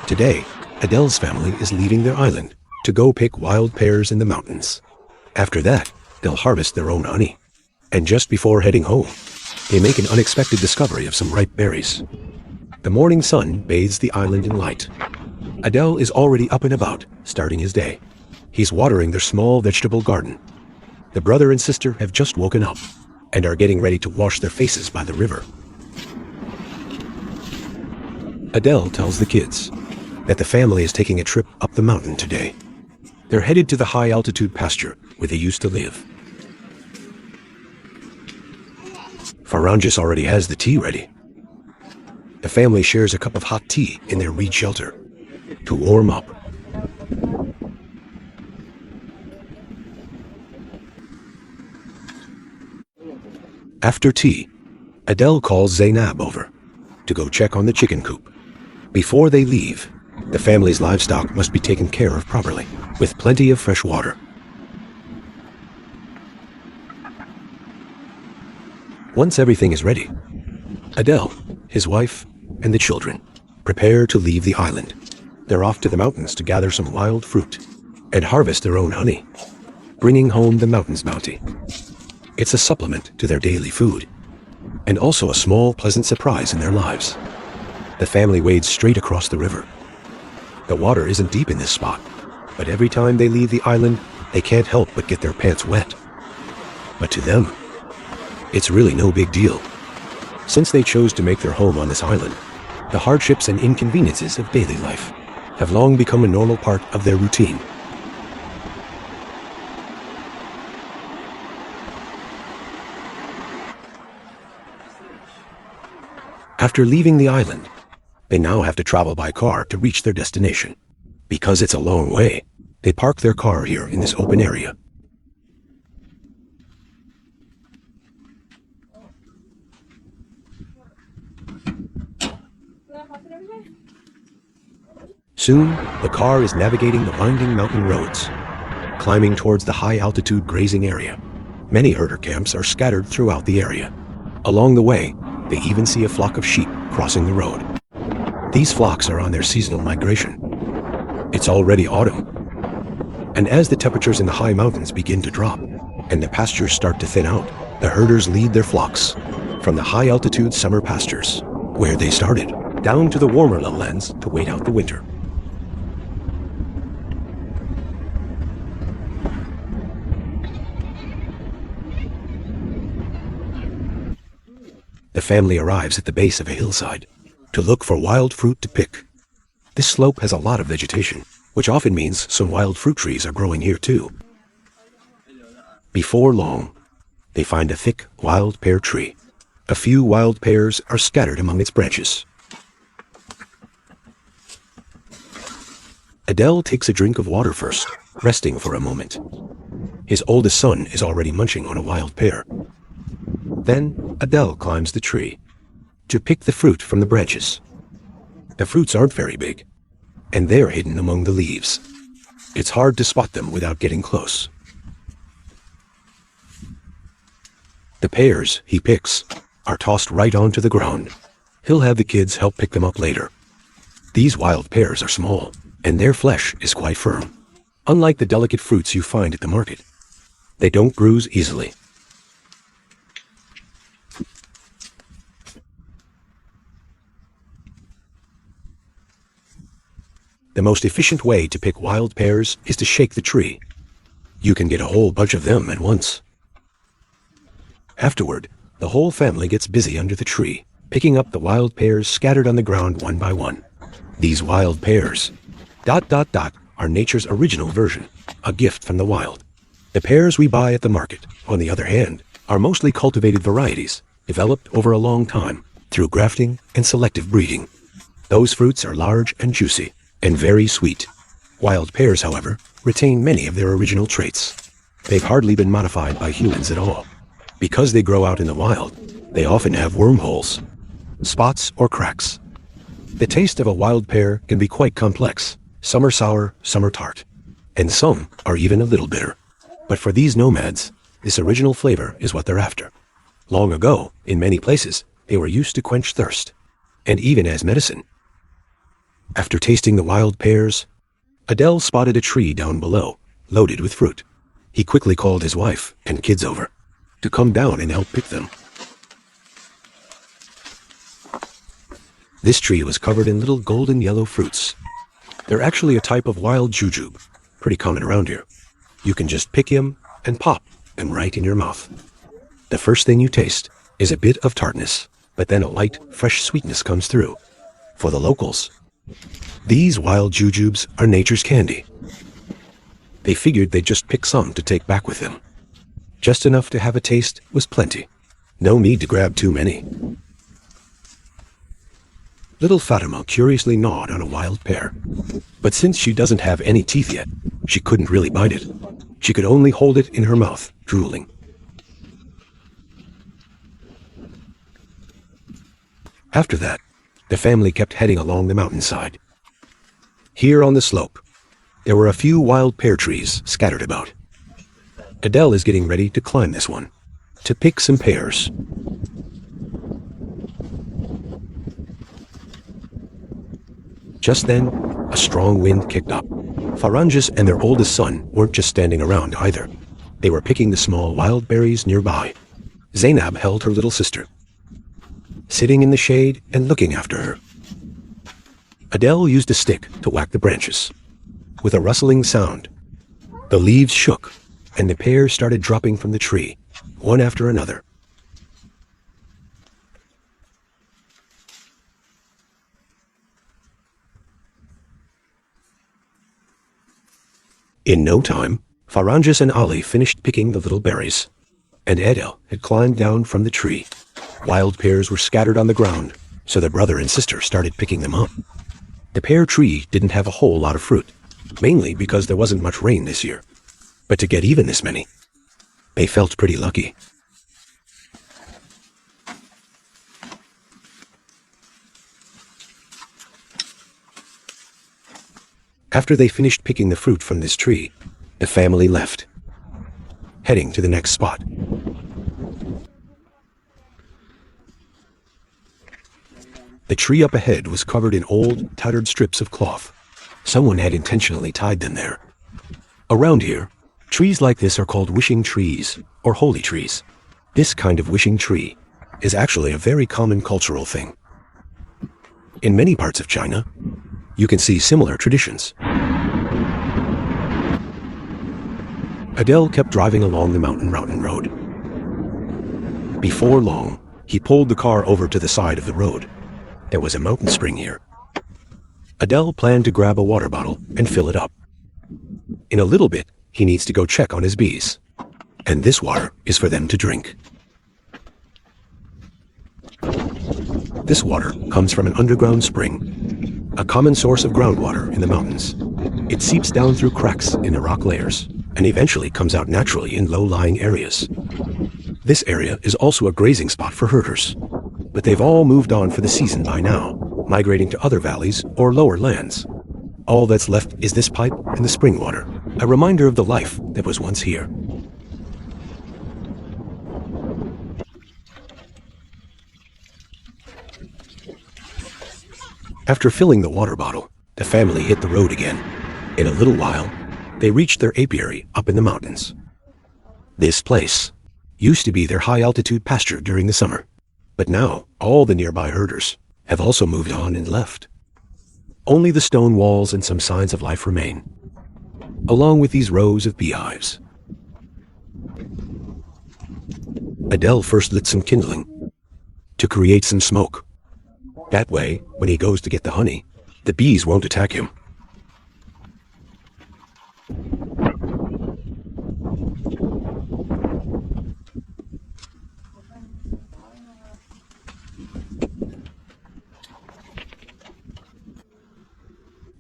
Today, Adele's family is leaving their island to go pick wild pears in the mountains. After that, they'll harvest their own honey. And just before heading home, they make an unexpected discovery of some ripe berries. The morning sun bathes the island in light. Adele is already up and about, starting his day. He's watering their small vegetable garden. The brother and sister have just woken up and are getting ready to wash their faces by the river. Adele tells the kids that the family is taking a trip up the mountain today. They're headed to the high-altitude pasture where they used to live. Faranjis already has the tea ready. The family shares a cup of hot tea in their reed shelter to warm up. After tea, Adele calls Zainab over to go check on the chicken coop. Before they leave, the family's livestock must be taken care of properly, with plenty of fresh water. Once everything is ready, Adele, his wife, and the children prepare to leave the island. They're off to the mountains to gather some wild fruit and harvest their own honey, bringing home the mountain's bounty. It's a supplement to their daily food, and also a small, pleasant surprise in their lives. The family wades straight across the river. The water isn't deep in this spot, but every time they leave the island, they can't help but get their pants wet. But to them, it's really no big deal. Since they chose to make their home on this island, the hardships and inconveniences of daily life have long become a normal part of their routine. After leaving the island, they now have to travel by car to reach their destination. Because it's a long way, they park their car here in this open area. Soon, the car is navigating the winding mountain roads, climbing towards the high-altitude grazing area. Many herder camps are scattered throughout the area. Along the way, they even see a flock of sheep crossing the road. These flocks are on their seasonal migration. It's already autumn, and as the temperatures in the high mountains begin to drop and the pastures start to thin out, the herders lead their flocks from the high-altitude summer pastures, where they started, down to the warmer lowlands to wait out the winter. The family arrives at the base of a hillside to look for wild fruit to pick. This slope has a lot of vegetation, which often means some wild fruit trees are growing here too. Before long, they find a thick wild pear tree. A few wild pears are scattered among its branches. Adele takes a drink of water first, resting for a moment. His oldest son is already munching on a wild pear. Then Adele climbs the tree to pick the fruit from the branches. The fruits aren't very big, and they're hidden among the leaves. It's hard to spot them without getting close. The pears he picks are tossed right onto the ground. He'll have the kids help pick them up later. These wild pears are small, and their flesh is quite firm. Unlike the delicate fruits you find at the market, they don't bruise easily. The most efficient way to pick wild pears is to shake the tree. You can get a whole bunch of them at once. Afterward, the whole family gets busy under the tree, picking up the wild pears scattered on the ground one by one. These wild pears, ... are nature's original version, a gift from the wild. The pears we buy at the market, on the other hand, are mostly cultivated varieties, developed over a long time through grafting and selective breeding. Those fruits are large and juicy, and very sweet. Wild pears, however, retain many of their original traits. They've hardly been modified by humans at all. Because they grow out in the wild, they often have wormholes, spots, or cracks. The taste of a wild pear can be quite complex. Some are sour, some are tart, and some are even a little bitter. But for these nomads, this original flavor is what they're after. Long ago, in many places, they were used to quench thirst, and even as medicine. After tasting the wild pears, Adele spotted a tree down below, loaded with fruit. He quickly called his wife and kids over to come down and help pick them. This tree was covered in little golden yellow fruits. They're actually a type of wild jujube, pretty common around here. You can just pick them and pop them right in your mouth. The first thing you taste is a bit of tartness, but then a light, fresh sweetness comes through. For the locals, these wild jujubes are nature's candy. They figured they'd just pick some to take back with them. Just enough to have a taste was plenty. No need to grab too many. Little Fatima curiously gnawed on a wild pear, but since she doesn't have any teeth yet, she couldn't really bite it. She could only hold it in her mouth, drooling. After that, the family kept heading along the mountainside. Here on the slope, there were a few wild pear trees scattered about. Adele is getting ready to climb this one, to pick some pears. Just then, a strong wind kicked up. Faranges and their oldest son weren't just standing around either. They were picking the small wild berries nearby. Zainab held her little sister, sitting in the shade and looking after her. Adele used a stick to whack the branches. With a rustling sound, the leaves shook, and the pears started dropping from the tree, one after another. In no time, Faranges and Ali finished picking the little berries, and Adele had climbed down from the tree. Wild pears were scattered on the ground, so the brother and sister started picking them up. The pear tree didn't have a whole lot of fruit, mainly because there wasn't much rain this year. But to get even this many, they felt pretty lucky. After they finished picking the fruit from this tree, the family left, heading to the next spot. The tree up ahead was covered in old, tattered strips of cloth. Someone had intentionally tied them there. Around here, trees like this are called wishing trees, or holy trees. This kind of wishing tree is actually a very common cultural thing. In many parts of China, you can see similar traditions. Adele kept driving along the mountain road. Before long, he pulled the car over to the side of the road. There was a mountain spring here. Adele planned to grab a water bottle and fill it up. In a little bit, he needs to go check on his bees. And this water is for them to drink. This water comes from an underground spring, a common source of groundwater in the mountains. It seeps down through cracks in the rock layers and eventually comes out naturally in low-lying areas. This area is also a grazing spot for herders, but they've all moved on for the season by now, migrating to other valleys or lower lands. All that's left is this pipe and the spring water, a reminder of the life that was once here. After filling the water bottle, the family hit the road again. In a little while, they reached their apiary up in the mountains. This place used to be their high-altitude pasture during the summer, but now all the nearby herders have also moved on and left. Only the stone walls and some signs of life remain, along with these rows of beehives. Adele first lit some kindling to create some smoke. That way, when he goes to get the honey, the bees won't attack him.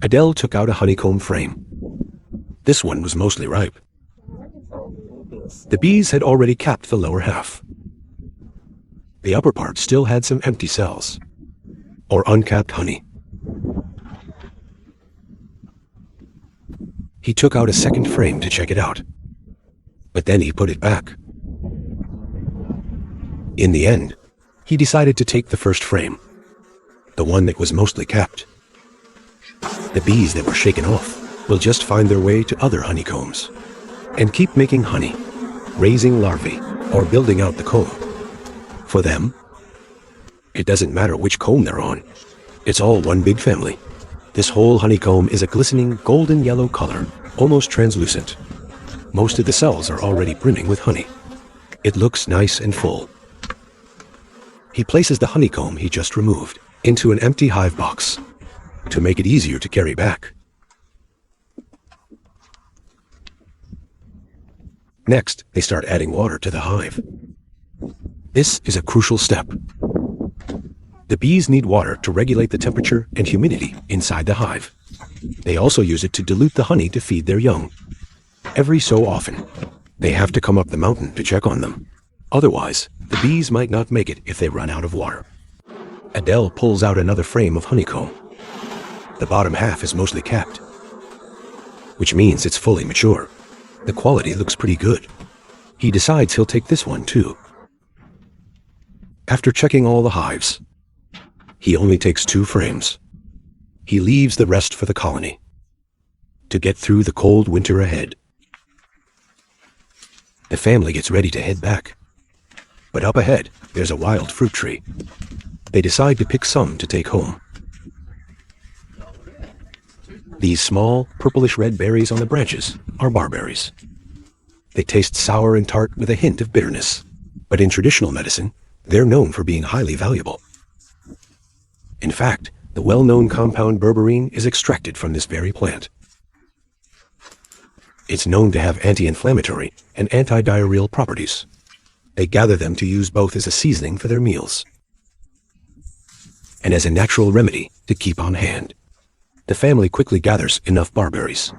Adele took out a honeycomb frame. This one was mostly ripe. The bees had already capped the lower half. The upper part still had some empty cells, or uncapped honey. He took out a second frame to check it out, but then he put it back. In the end, he decided to take the first frame, the one that was mostly capped. The bees that were shaken off will just find their way to other honeycombs and keep making honey, raising larvae, or building out the comb. For them, it doesn't matter which comb they're on. It's all one big family. This whole honeycomb is a glistening golden yellow color, almost translucent. Most of the cells are already brimming with honey. It looks nice and full. He places the honeycomb he just removed into an empty hive box to make it easier to carry back. Next, they start adding water to the hive. This is a crucial step. The bees need water to regulate the temperature and humidity inside the hive. They also use it to dilute the honey to feed their young. Every so often, they have to come up the mountain to check on them. Otherwise, the bees might not make it if they run out of water. Adele pulls out another frame of honeycomb. The bottom half is mostly capped, which means it's fully mature. The quality looks pretty good. He decides he'll take this one too. After checking all the hives, he only takes 2 frames. He leaves the rest for the colony to get through the cold winter ahead. The family gets ready to head back. But up ahead, there's a wild fruit tree. They decide to pick some to take home. These small, purplish-red berries on the branches are barberries. They taste sour and tart with a hint of bitterness. But in traditional medicine, they're known for being highly valuable. In fact, the well-known compound berberine is extracted from this very plant. It's known to have anti-inflammatory and anti-diarrheal properties. They gather them to use both as a seasoning for their meals and as a natural remedy to keep on hand. The family quickly gathers enough barberries.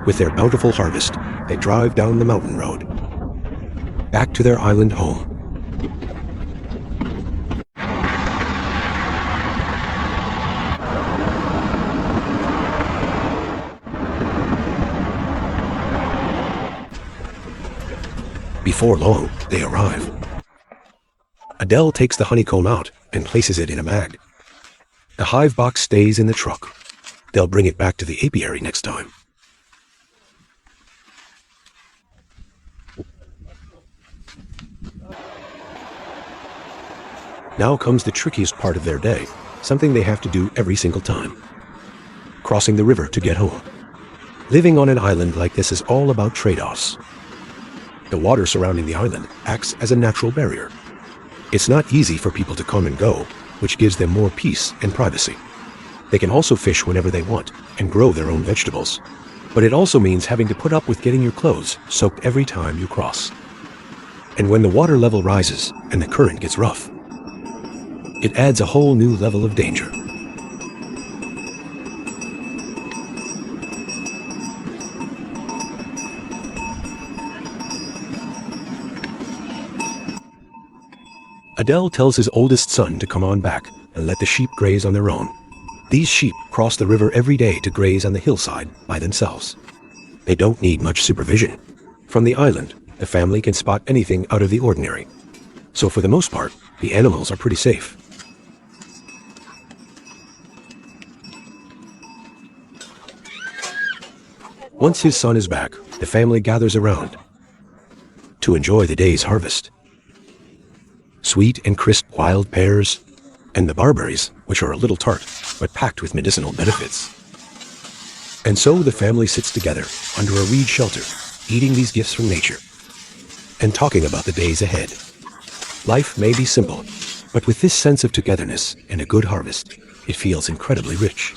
With their bountiful harvest, they drive down the mountain road, back to their island home. Before long, they arrive. Adele takes the honeycomb out and places it in a bag. The hive box stays in the truck. They'll bring it back to the apiary next time. Now comes the trickiest part of their day, something they have to do every single time: crossing the river to get home. Living on an island like this is all about trade-offs. The water surrounding the island acts as a natural barrier. It's not easy for people to come and go, which gives them more peace and privacy. They can also fish whenever they want and grow their own vegetables. But it also means having to put up with getting your clothes soaked every time you cross. And when the water level rises and the current gets rough, it adds a whole new level of danger. Adele tells his oldest son to come on back and let the sheep graze on their own. These sheep cross the river every day to graze on the hillside by themselves. They don't need much supervision. From the island, the family can spot anything out of the ordinary. So for the most part, the animals are pretty safe. Once his son is back, the family gathers around to enjoy the day's harvest. Sweet and crisp wild pears, and the barberries, which are a little tart, but packed with medicinal benefits. And so the family sits together under a reed shelter, eating these gifts from nature, and talking about the days ahead. Life may be simple, but with this sense of togetherness and a good harvest, it feels incredibly rich.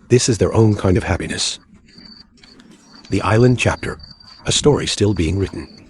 This is their own kind of happiness. The Island Chapter, a story still being written.